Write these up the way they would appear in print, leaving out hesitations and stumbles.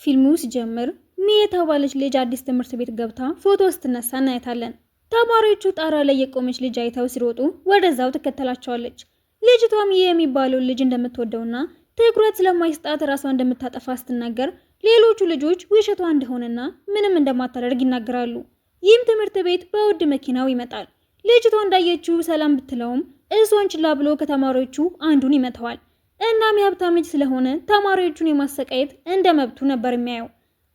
ፊልሙ ሲጀምር ሚ የተባለች ልጅ አዲስ ትምህርት ቤት ገብታ ፎቶ ስትነሳ እናያታለን። ተማሪዎቹ ጣራ ላይ የቆመች ልጅ አይተው ሲሮጡ ወደዛው ትከተላቸዋለች። ልጅቷም ሚ የሚባለውን ልጅ እንደምትወደውና ትኩረት ስለማይስጣት ራሷን እንደምታጠፋ ስትናገር ሌሎቹ ልጆች ውሸቷ እንደሆነና ምንም እንደማታደርግ ይናገራሉ። ይህም ትምህርት ቤት በውድ መኪናው ይመጣል። ልጅቷ እንዳየችው ሰላም ብትለውም እሷን ችላ ብሎ ከተማሪዎቹ አንዱን ይመታዋል። እናም የሀብታም ልጅ ስለሆነ ተማሪዎቹን የማሰቃየት እንደ መብቱ ነበር የሚያየው።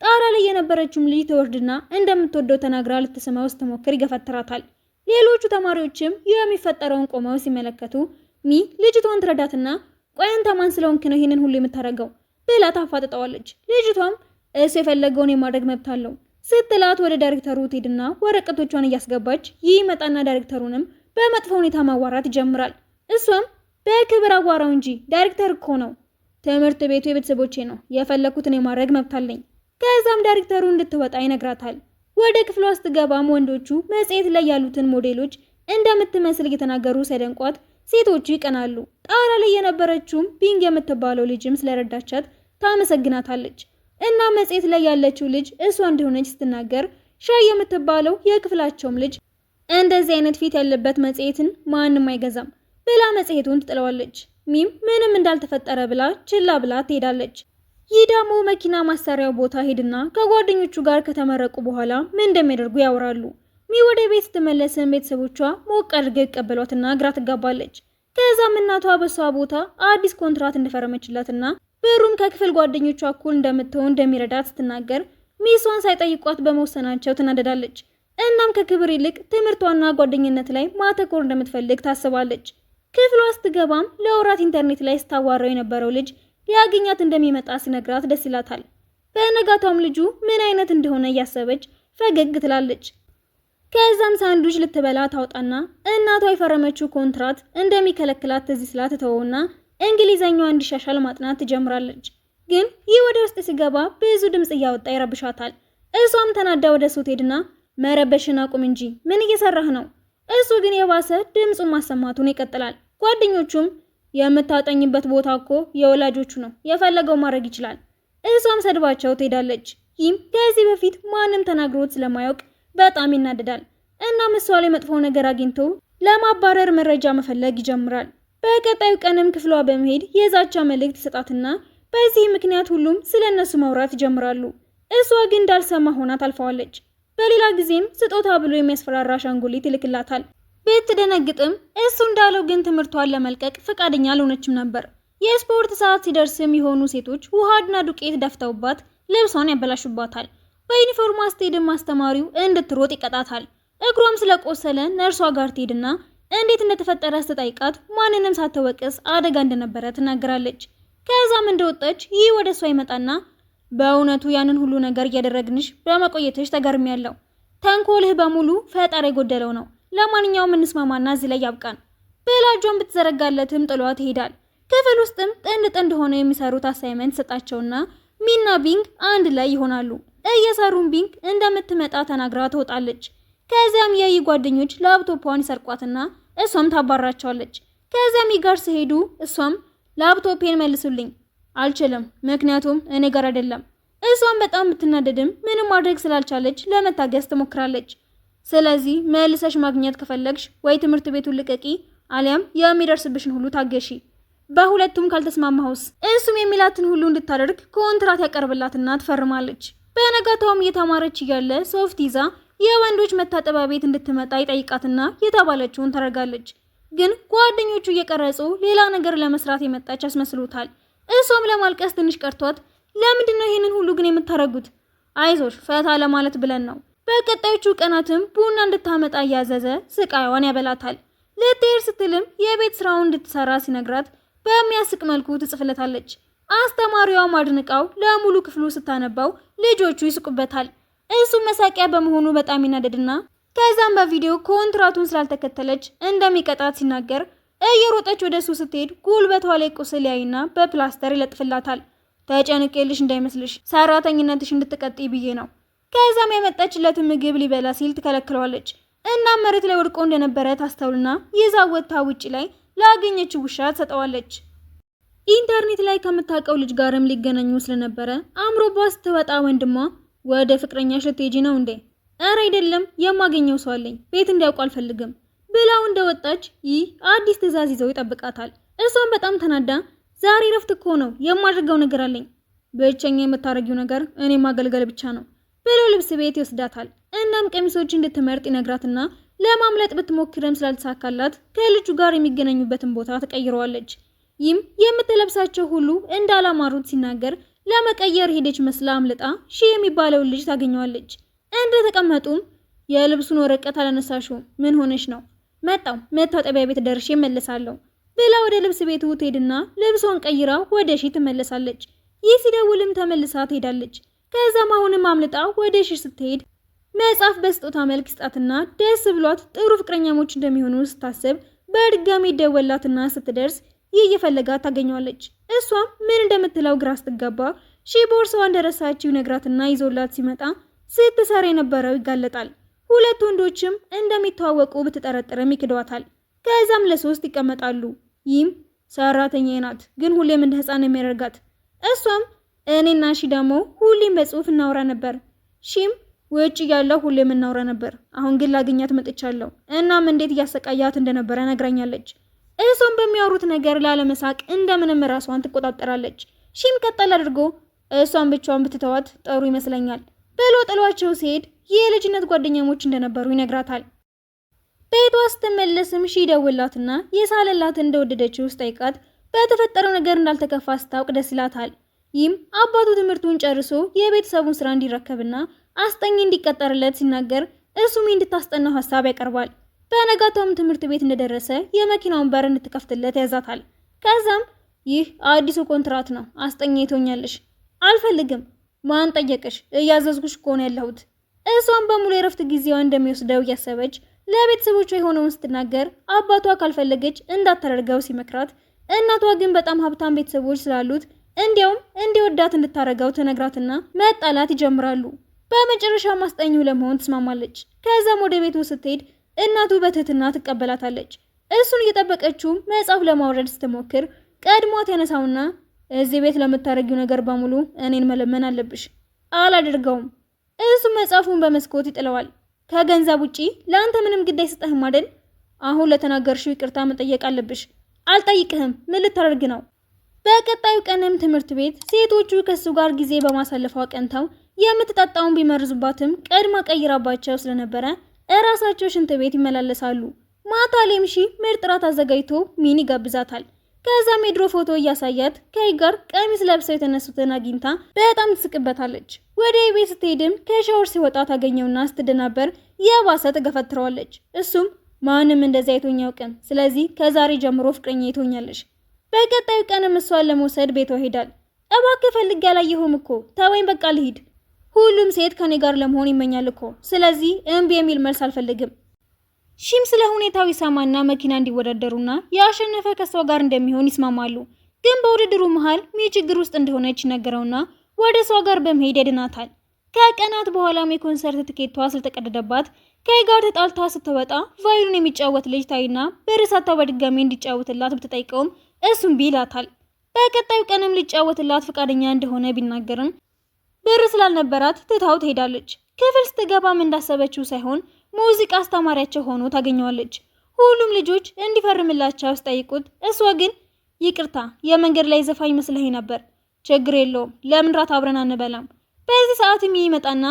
ጣራ ላይ የነበረችውም ልጅ ትወርድና እንደምትወደው ተናግራ ልትስመው ስትሞክር ይገፈትራታል። ሌሎቹ ተማሪዎችም የሚፈጠረውን ቆመው ሲመለከቱ ሚ ልጅቷን ትረዳትና ቆይ አንተ ማን ስለሆንክ ነው ይሄንን ሁሉ የምታደርገው ብላ ታፋጥጠዋለች። ልጅቷም እሱ የፈለገውን የማድረግ መብት አለው ስትላት ወደ ዳይሬክተሩ ትሄድና ወረቀቶቿን እያስገባች ይመጣና ዳይሬክተሩንም በመጥፎ ሁኔታ ማዋራት ይጀምራል። እሷም በክብር አዋራው እንጂ ዳይሬክተር እኮ ነው፣ ትምህርት ቤቱ የቤተሰቦቼ ነው፣ የፈለኩትን የማድረግ መብት አለኝ። ከዛም ዳይሬክተሩ እንድትወጣ ይነግራታል። ወደ ክፍሏ ስትገባም ወንዶቹ መጽሔት ላይ ያሉትን ሞዴሎች እንደምትመስል እየተናገሩ ሲያደንቋት ሴቶቹ ይቀናሉ። ጣራ ላይ የነበረችውም ቢንግ የምትባለው ልጅም ስለረዳቻት ታመሰግናታለች። እና መጽሔት ላይ ያለችው ልጅ እሷ እንደሆነች ስትናገር ሻይ የምትባለው የክፍላቸውም ልጅ እንደዚህ አይነት ፊት ያለበት መጽሔትን ማንም አይገዛም ብላ መጽሔቱን ትጥለዋለች። ሚም ምንም እንዳልተፈጠረ ብላ ችላ ብላ ትሄዳለች። ይህ ደግሞ መኪና ማሰሪያው ቦታ ሄድና ከጓደኞቹ ጋር ከተመረቁ በኋላ ምን እንደሚያደርጉ ያወራሉ። ሚ ወደ ቤት ስትመለስም ቤተሰቦቿ ሞቅ አድርገው ይቀበሏትና ግራ ትጋባለች። ከዛም እናቷ በሷ ቦታ አዲስ ኮንትራት እንደፈረመችላትና ብሩም ከክፍል ጓደኞቿ እኩል እንደምትሆን እንደሚረዳት ስትናገር ሚሷን ሳይጠይቋት በመወሰናቸው ትናደዳለች። እናም ከክብር ይልቅ ትምህርቷና ጓደኝነት ላይ ማተኮር እንደምትፈልግ ታስባለች። ክፍሏ ስትገባም ለወራት ኢንተርኔት ላይ ስታዋራው የነበረው ልጅ ሊያገኛት እንደሚመጣ ሲነግራት ደስ ይላታል። በነጋታውም ልጁ ምን አይነት እንደሆነ እያሰበች ፈገግ ትላለች። ከዛም ሳንዱች ልትበላ ታውጣና እናቷ የፈረመችው ኮንትራት እንደሚከለክላት ትዝ ስላት ተወውና እንግሊዘኛዋ እንዲሻሻል ማጥናት ትጀምራለች። ግን ይህ ወደ ውስጥ ሲገባ ብዙ ድምጽ እያወጣ ይረብሻታል። እሷም ተናዳ ወደ እሱ ትሄድና መረበሽን አቁም እንጂ ምን እየሰራህ ነው? እሱ ግን የባሰ ድምጹን ማሰማቱን ይቀጥላል። ጓደኞቹም የምታጠኝበት ቦታ እኮ የወላጆቹ ነው፣ የፈለገው ማድረግ ይችላል። እሷም ሰድባቸው ትሄዳለች። ይህም ከዚህ በፊት ማንም ተናግሮት ስለማያውቅ በጣም ይናደዳል። እናም እሷ ላይ መጥፎ ነገር አግኝቶ ለማባረር መረጃ መፈለግ ይጀምራል። በቀጣዩ ቀንም ክፍሏ በመሄድ የዛቻ መልእክት ይሰጣትና በዚህ ምክንያት ሁሉም ስለነሱ ማውራት ይጀምራሉ። እሷ ግን እንዳልሰማ ሆና ታልፈዋለች። በሌላ ጊዜም ስጦታ ብሎ የሚያስፈራራ አሻንጉሊት ይልክላታል። ብትደነግጥም እሱ እንዳለው ግን ትምህርቷን ለመልቀቅ ፈቃደኛ አልሆነችም ነበር። የስፖርት ሰዓት ሲደርስም የሆኑ ሴቶች ውሃና ዱቄት ደፍተውባት ልብሷን ያበላሹባታል። በዩኒፎርም ስትሄድም አስተማሪው እንድትሮጥ ይቀጣታል። እግሯም ስለቆሰለ ነርሷ ጋር ትሄድና እንዴት እንደተፈጠረ ስትጠይቃት ማንንም ሳትወቅስ አደጋ እንደነበረ ትናገራለች። ከዛም እንደወጣች ይህ ወደ እሷ ይመጣና በእውነቱ ያንን ሁሉ ነገር እያደረግንሽ በመቆየትሽ ተገርሚያለሁ። ተንኮልህ በሙሉ ፈጣሪ የጎደለው ነው። ለማንኛውም እንስማማና እዚህ ላይ ያብቃን ብላ እጇን ብትዘረጋለትም ጥሏት ይሄዳል። ክፍል ውስጥም ጥንድ ጥንድ ሆነው የሚሰሩት አሳይመንት ሰጣቸውና ሚና ቢንግ አንድ ላይ ይሆናሉ። እየሰሩም ቢንግ እንደምትመጣ ተናግራ ትወጣለች። ከዚያም የይ ጓደኞች ላፕቶፑን ይሰርቋትና እሷም ታባራቸዋለች። ከዚያም ጋር ሲሄዱ እሷም ላፕቶፔን መልሱልኝ አልችልም፣ ምክንያቱም እኔ ጋር አይደለም። እሷም በጣም ብትናደድም ምንም ማድረግ ስላልቻለች ለመታገስ ትሞክራለች። ስለዚህ መልሰሽ ማግኘት ከፈለግሽ ወይ ትምህርት ቤቱን ልቀቂ አሊያም የሚደርስብሽን ሁሉ ታገሺ። በሁለቱም ካልተስማማሁስ? እሱም የሚላትን ሁሉ እንድታደርግ ኮንትራት ያቀርብላትና ትፈርማለች። በነጋታውም እየተማረች እያለ ሶፍት ይዛ የወንዶች መታጠቢያ ቤት እንድትመጣ ይጠይቃትና የተባለችውን ታደርጋለች። ግን ጓደኞቹ እየቀረጹ ሌላ ነገር ለመስራት የመጣች ያስመስሉታል። እሷም ለማልቀስ ትንሽ ቀርቷት ለምንድነው ይሄንን ሁሉ ግን የምታረጉት? አይዞሽ ፈታ ለማለት ብለን ነው። በቀጣዮቹ ቀናትም ቡና እንድታመጣ እያዘዘ ስቃይዋን ያበላታል። ልትሄድ ስትልም የቤት ስራውን እንድትሰራ ሲነግራት በሚያስቅ መልኩ ትጽፍለታለች። አስተማሪዋም አድንቃው ለሙሉ ክፍሉ ስታነባው ልጆቹ ይስቁበታል። እሱ መሳቂያ በመሆኑ በጣም ይናደድና ከዛም በቪዲዮ ኮንትራቱን ስላልተከተለች እንደሚቀጣት ሲናገር እየሮጠች ወደ እሱ ስትሄድ ጉልበቷ ላይ ቁስል ያይና በፕላስተር ይለጥፍላታል። ተጨንቄልሽ እንዳይመስልሽ ሰራተኝነትሽ እንድትቀጥይ ብዬ ነው። ከዛም ያመጣችለትን ምግብ ሊበላ ሲል ትከለክለዋለች። እናም መሬት ላይ ወድቆ እንደነበረ ታስተውልና ይዛ ወጥታ ውጪ ላይ ላገኘችው ውሻ ትሰጠዋለች። ኢንተርኔት ላይ ከምታውቀው ልጅ ጋርም ሊገናኙ ስለነበረ አምሮባት ስትወጣ ወንድሟ ወደ ፍቅረኛሽ ልትሄጂ ነው እንዴ? ኧረ አይደለም፣ የማገኘው ሰው አለኝ፣ ቤት እንዲያውቁ አልፈልግም ብላው እንደወጣች ይህ አዲስ ትዕዛዝ ይዘው ይጠብቃታል። እሷም በጣም ተናዳ ዛሬ ረፍት እኮ ነው፣ የማድርገው ነገር አለኝ፣ ብቸኛ የምታረጊው ነገር እኔ ማገልገል ብቻ ነው ብሎ ልብስ ቤት ይወስዳታል። እናም ቀሚሶች እንድትመርጥ ይነግራትና ለማምለጥ ብትሞክርም ስላልተሳካላት ከልጁ ጋር የሚገናኙበትን ቦታ ተቀይረዋለች። ይህም የምትለብሳቸው ሁሉ እንዳላማሩት ሲናገር ለመቀየር ሄደች መስላ አምልጣ የሚባለውን ልጅ ታገኘዋለች። እንደተቀመጡም የልብሱን ወረቀት አላነሳሽውም፣ ምን ሆነሽ ነው? መጣው መታጠቢያ ቤት ደርሼ እመለሳለሁ ብላ ወደ ልብስ ቤቱ ትሄድና ልብሷን ቀይራ ወደ ትመለሳለች። ይህ ሲደውልም ተመልሳ ትሄዳለች። ከዛም አሁንም አምልጣ ወደ ስትሄድ መጽሐፍ በስጦታ መልክ ስጣትና ደስ ብሏት ጥሩ ፍቅረኛሞች እንደሚሆኑ ስታስብ በድጋሚ ደወላትና ስትደርስ ይህ እየፈለጋት ታገኘዋለች። እሷም ምን እንደምትለው ግራ ስትገባ ቦርሳዋ እንደረሳችው ነግራትና ይዞላት ሲመጣ ስትሰራ የነበረው ይጋለጣል። ሁለት ወንዶችም እንደሚተዋወቁ ብትጠረጥርም ይክዷታል። ከዛም ለ3 ይቀመጣሉ። ይህም ሰራተኛዬ ናት፣ ግን ሁሌም እንደ ህፃን የሚያደርጋት። እሷም እኔና ደግሞ ሁሌም በጽሁፍ እናወራ ነበር፣ ሺም ውጭ ያለው ሁሌም እናወራ ነበር፣ አሁን ግን ላገኛት መጥቻለሁ፣ እናም እንዴት እያሰቃያት እንደነበረ ነግራኛለች። እሷም በሚያወሩት ነገር ላለመሳቅ እንደምንም ራሷን ትቆጣጠራለች። ሺም ቀጠል አድርጎ እሷን ብቻዋን ብትተዋት ጥሩ ይመስለኛል ብሎ ጥሏቸው ሲሄድ የልጅነት ጓደኛሞች እንደነበሩ ይነግራታል። ቤቷ ስትመለስም ደውላትና የሳለላት እንደወደደችው ጠይቃት በተፈጠረው ነገር እንዳልተከፋ ስታውቅ ደስ ይላታል። ይህም አባቱ ትምህርቱን ጨርሶ የቤተሰቡን ስራ እንዲረከብና አስጠኝ እንዲቀጠርለት ሲናገር እሱም እንድታስጠናው ሀሳብ ያቀርባል። በነጋታውም ትምህርት ቤት እንደደረሰ የመኪናውን በር እንድትከፍትለት ያዛታል። ከዛም ይህ አዲሱ ኮንትራት ነው፣ አስጠኝ ትሆኛለሽ። አልፈልግም። ማን ጠየቀሽ? እያዘዝኩሽ እኮ ነው ያለሁት። እሷም በሙሉ የረፍት ጊዜዋ እንደሚወስደው እያሰበች ለቤተሰቦቿ የሆነውን ስትናገር አባቷ ካልፈለገች እንዳታደርገው ሲመክራት፣ እናቷ ግን በጣም ሀብታም ቤተሰቦች ስላሉት እንዲያውም እንዲወዳት እንድታረገው ተነግራትና መጣላት ይጀምራሉ። በመጨረሻ ማስጠኙ ለመሆን ትስማማለች። ከዛም ወደ ቤቱ ስትሄድ እናቱ በትህትና ትቀበላታለች። እሱን እየጠበቀችው መጽሐፍ ለማውረድ ስትሞክር ቀድሟት ያነሳውና እዚህ ቤት ለምታረጊው ነገር በሙሉ እኔን መለመን አለብሽ። አላደርገውም። እሱ መጽሐፉን በመስኮት ይጥለዋል። ከገንዘብ ውጪ ለአንተ ምንም ግድ አይሰጥህም አይደል? አሁን ለተናገርሽው ይቅርታ መጠየቅ አለብሽ። አልጠይቅህም። ምን ልታደርግ ነው? በቀጣዩ ቀንም ትምህርት ቤት ሴቶቹ ከሱ ጋር ጊዜ በማሳለፏ ቀንተው የምትጠጣውን ቢመርዙባትም ቀድማ ቀይራባቸው ስለነበረ እራሳቸው ሽንት ቤት ይመላለሳሉ። ማታ ላይም ምርጥ ራት አዘጋጅቶ ሚኒ ጋብዛታል። ከዛም የድሮ ፎቶ እያሳያት ከይ ጋር ቀሚስ ለብሰው የተነሱትን አግኝታ በጣም ትስቅበታለች። ወደ ቤት ስትሄድም ከሻወር ሲወጣ ታገኘውና ስትደናበር የባሰ ትገፈትረዋለች። እሱም ማንም እንደዚህ አይቶኝ ያውቅም፣ ስለዚህ ከዛሬ ጀምሮ ፍቅረኛ ይቶኛለሽ። በቀጣዩ ቀንም እሷን ለመውሰድ ቤቷ ሄዳል። እባክህ ፈልጌ ያላየሁም እኮ ተወኝ፣ በቃ ልሂድ። ሁሉም ሴት ከኔ ጋር ለመሆን ይመኛል እኮ፣ ስለዚህ እምቢ የሚል መልስ አልፈልግም። ስለ ሁኔታው ይሰማና መኪና እንዲወዳደሩና ያሸነፈ ከሷ ጋር እንደሚሆን ይስማማሉ። ግን በውድድሩ መሃል ችግር ውስጥ እንደሆነች ይነገረውና ወደ እሷ ጋር በመሄድ ያድናታል። ከቀናት በኋላም የኮንሰርት ትኬቷ ስለተቀደደባት ከይ ጋር ተጣልታ ስትወጣ ቫዮሊን የሚጫወት ልጅ ታይና በርሳታው በድጋሚ እንዲጫወትላት ብትጠይቀውም እሱም ቢላታል። በቀጣዩ ቀንም ሊጫወትላት ፈቃደኛ እንደሆነ ቢናገርም ብር ስላልነበራት ትታው ትሄዳለች። ክፍል ስትገባም እንዳሰበችው ሳይሆን ሙዚቃ አስተማሪያቸው ሆኖ ታገኘዋለች። ሁሉም ልጆች እንዲፈርምላቸው ሲጠይቁት እሷ ግን ይቅርታ የመንገድ ላይ ዘፋኝ መስለኝ ነበር፣ ችግር የለውም፣ ለምን ራት አብረን አንበላም? በዚህ ሰዓትም ይመጣና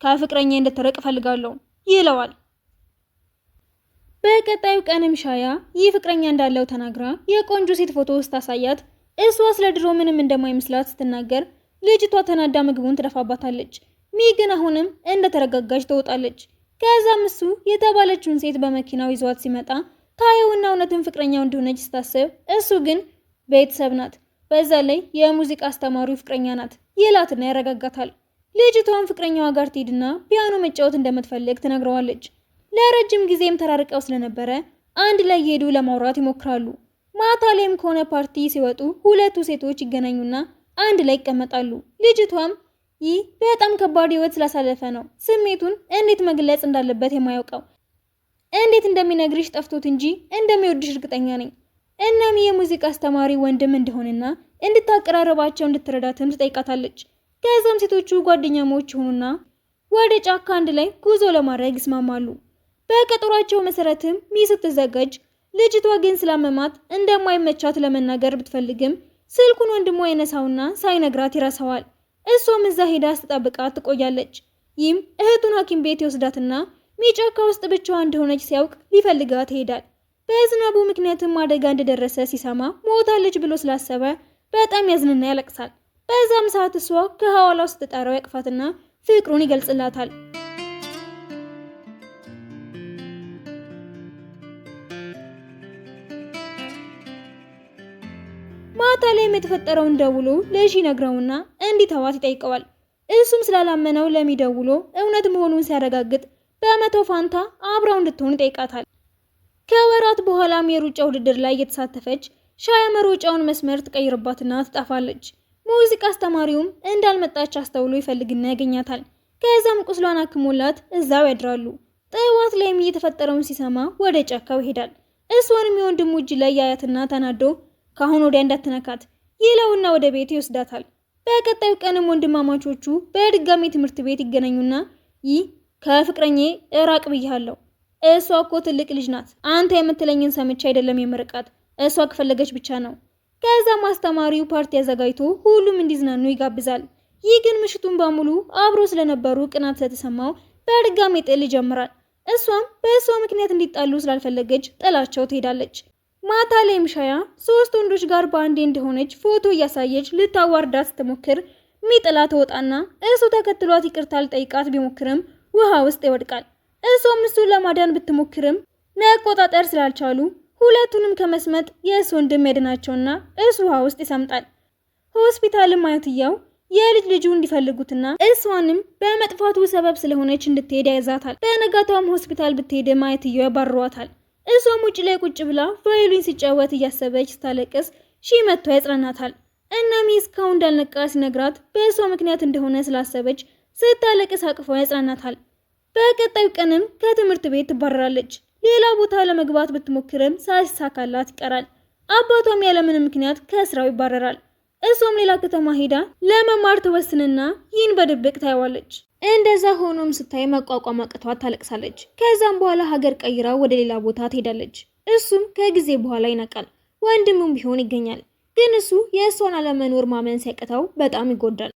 ከፍቅረኛ እንድትርቅ ፈልጋለሁ ይለዋል። በቀጣዩ ቀንም ሻያ ይህ ፍቅረኛ እንዳለው ተናግራ የቆንጆ ሴት ፎቶ ስታሳያት እሷ ስለ ድሮ ምንም እንደማይመስላት ስትናገር ልጅቷ ተናዳ ምግቡን ትደፋባታለች። ግን አሁንም እንደተረጋጋች ትወጣለች። ከዛም እሱ የተባለችውን ሴት በመኪናው ይዟት ሲመጣ ታየውና እውነትን ፍቅረኛው እንደሆነች ስታስብ እሱ ግን ቤተሰብ ናት፣ በዛ ላይ የሙዚቃ አስተማሪው ፍቅረኛ ናት ይላትና ያረጋጋታል። ልጅቷን ፍቅረኛዋ ጋር ትሄድና ፒያኖ መጫወት እንደምትፈልግ ትነግረዋለች። ለረጅም ጊዜም ተራርቀው ስለነበረ አንድ ላይ ሄዱ ለማውራት ይሞክራሉ። ማታ ላይም ከሆነ ፓርቲ ሲወጡ ሁለቱ ሴቶች ይገናኙና አንድ ላይ ይቀመጣሉ። ልጅቷም ይህ በጣም ከባድ ህይወት ስላሳለፈ ነው ስሜቱን እንዴት መግለጽ እንዳለበት የማያውቀው፣ እንዴት እንደሚነግርሽ ጠፍቶት እንጂ እንደሚወድሽ እርግጠኛ ነኝ። እናም የሙዚቃ አስተማሪ ወንድም እንደሆነና እንድታቀራረባቸው እንድትረዳትም ትጠይቃታለች። ከዛም ሴቶቹ ጓደኛሞች ይሆኑና ወደ ጫካ አንድ ላይ ጉዞ ለማድረግ ይስማማሉ። በቀጠሯቸው መሰረትም ሚስ ስትዘጋጅ ልጅቷ ግን ስላመማት እንደማይመቻት ለመናገር ብትፈልግም ስልኩን ወንድሟ ያነሳውና ሳይነግራት ይረሳዋል። እሷም እዛ ሄዳ ስትጠብቃት ትቆያለች። ይህም እህቱን ሐኪም ቤት ይወስዳትና ጫካ ውስጥ ብቻዋ እንደሆነች ሲያውቅ ሊፈልጋት ይሄዳል። በዝናቡ ምክንያትም አደጋ እንደደረሰ ሲሰማ ሞታለች ብሎ ስላሰበ በጣም ያዝንና ያለቅሳል። በዛም ሰዓት እሷ ከሐዋላው ስትጠራው ያቅፋትና ፍቅሩን ይገልጽላታል። ማታ ላይ የተፈጠረውን ደውሎ ለሺ ነግረውና እንዲተዋት ይጠይቀዋል። እሱም ስላላመነው ለሚደውሎ እውነት መሆኑን ሲያረጋግጥ በመቶ ፋንታ አብራው እንድትሆን ይጠይቃታል። ከወራት በኋላም የሩጫ ውድድር ላይ እየተሳተፈች ሻያ መሮጫውን መስመር ትቀይርባትና ትጣፋለች። ሙዚቃ አስተማሪውም እንዳልመጣች አስተውሎ ይፈልግና ያገኛታል። ከዛም ቁስሏን አክሞላት እዛው ያድራሉ። ጠዋት ላይም እየተፈጠረውን ሲሰማ ወደ ጫካው ይሄዳል። እሷንም የወንድሙ እጅ ላይ ያያትና ተናዶ ካሁን ወዲያ እንዳትነካት ይለውና ወደ ቤት ይወስዳታል። በቀጣዩ ቀንም ወንድማማቾቹ በድጋሚ ትምህርት ቤት ይገናኙና ይህ ከፍቅረኜ እራቅ ብያለሁ፣ እሷ እኮ ትልቅ ልጅ ናት፣ አንተ የምትለኝን ሰምቼ አይደለም የምርቃት፣ እሷ ከፈለገች ብቻ ነው። ከዛም አስተማሪው ፓርቲ አዘጋጅቶ ሁሉም እንዲዝናኑ ይጋብዛል። ይህ ግን ምሽቱን በሙሉ አብሮ ስለነበሩ ቅናት ስለተሰማው በድጋሚ ጥል ይጀምራል። እሷም በእሷ ምክንያት እንዲጣሉ ስላልፈለገች ጥላቸው ትሄዳለች። ማታ ላይም ሻያ 3 ወንዶች ጋር በአንዴ እንደሆነች ፎቶ እያሳየች ልታዋርዳት ስትሞክር ሚጥላ ተወጣና እሱ ተከትሏት ይቅርታ ልጠይቃት ቢሞክርም ውሃ ውስጥ ይወድቃል። እሷም እሱን ለማዳን ብትሞክርም መቆጣጠር ስላልቻሉ ሁለቱንም ከመስመጥ የእሱ ወንድም ያድናቸውና እሱ ውሃ ውስጥ ይሰምጣል። ሆስፒታልም አያትየው የልጅ ልጁ እንዲፈልጉትና እሷንም በመጥፋቱ ሰበብ ስለሆነች እንድትሄድ ያዛታል። በነጋታውም ሆስፒታል ብትሄድም አያትየው ያባርሯታል። እሷም ውጭ ላይ ቁጭ ብላ ቫዮሊን ሲጫወት እያሰበች ስታለቅስ ሺ መጥቶ ያጽናናታል። እናም እስካሁን እንዳልነቃ ሲነግራት በእሷ ምክንያት እንደሆነ ስላሰበች ስታለቅስ አቅፎ ያጽናናታል። በቀጣዩ ቀንም ከትምህርት ቤት ትባረራለች። ሌላ ቦታ ለመግባት ብትሞክርም ሳይሳካላት ይቀራል። አባቷም ያለምንም ምክንያት ከስራው ይባረራል። እሷም ሌላ ከተማ ሄዳ ለመማር ትወስንና ይህን በድብቅ ታየዋለች። እንደዛ ሆኖም ስታይ መቋቋም አቅቷት ታለቅሳለች። ከዛም በኋላ ሀገር ቀይራ ወደ ሌላ ቦታ ትሄዳለች። እሱም ከጊዜ በኋላ ይነቃል። ወንድሙም ቢሆን ይገኛል። ግን እሱ የእሷን አለመኖር ማመን ሲያቅተው በጣም ይጎዳል።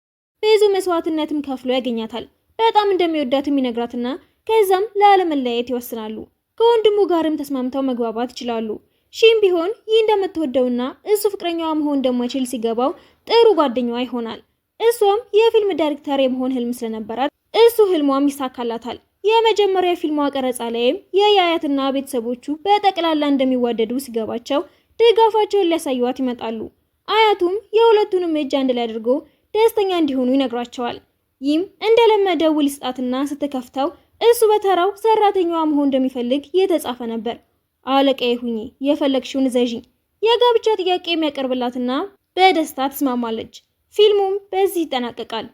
ብዙ መስዋዕትነትም ከፍሎ ያገኛታል። በጣም እንደሚወዳትም ይነግራትና ከዛም ለአለመለያየት ይወስናሉ። ከወንድሙ ጋርም ተስማምተው መግባባት ይችላሉ። ሺም ቢሆን ይህ እንደምትወደውና እሱ ፍቅረኛዋ መሆን እንደማይችል ሲገባው ጥሩ ጓደኛዋ ይሆናል። እሷም የፊልም ዳይሬክተር የመሆን ህልም ስለነበራት እሱ ህልሟም ይሳካላታል። የመጀመሪያ ፊልሟ ቀረጻ ላይም የአያትና ቤተሰቦቹ በጠቅላላ እንደሚዋደዱ ሲገባቸው ድጋፋቸውን ሊያሳዩት ይመጣሉ። አያቱም የሁለቱንም እጅ አንድ ላይ አድርጎ ደስተኛ እንዲሆኑ ይነግራቸዋል። ይህም እንደለመደው ውል ስጣትና ስትከፍተው እሱ በተራው ሰራተኛዋ መሆን እንደሚፈልግ የተጻፈ ነበር። አለቃዬ ሁኚ፣ የፈለግሽውን ዘዢኝ፣ የጋብቻ ጥያቄ የሚያቀርብላትና በደስታ ትስማማለች። ፊልሙም በዚህ ይጠናቀቃል።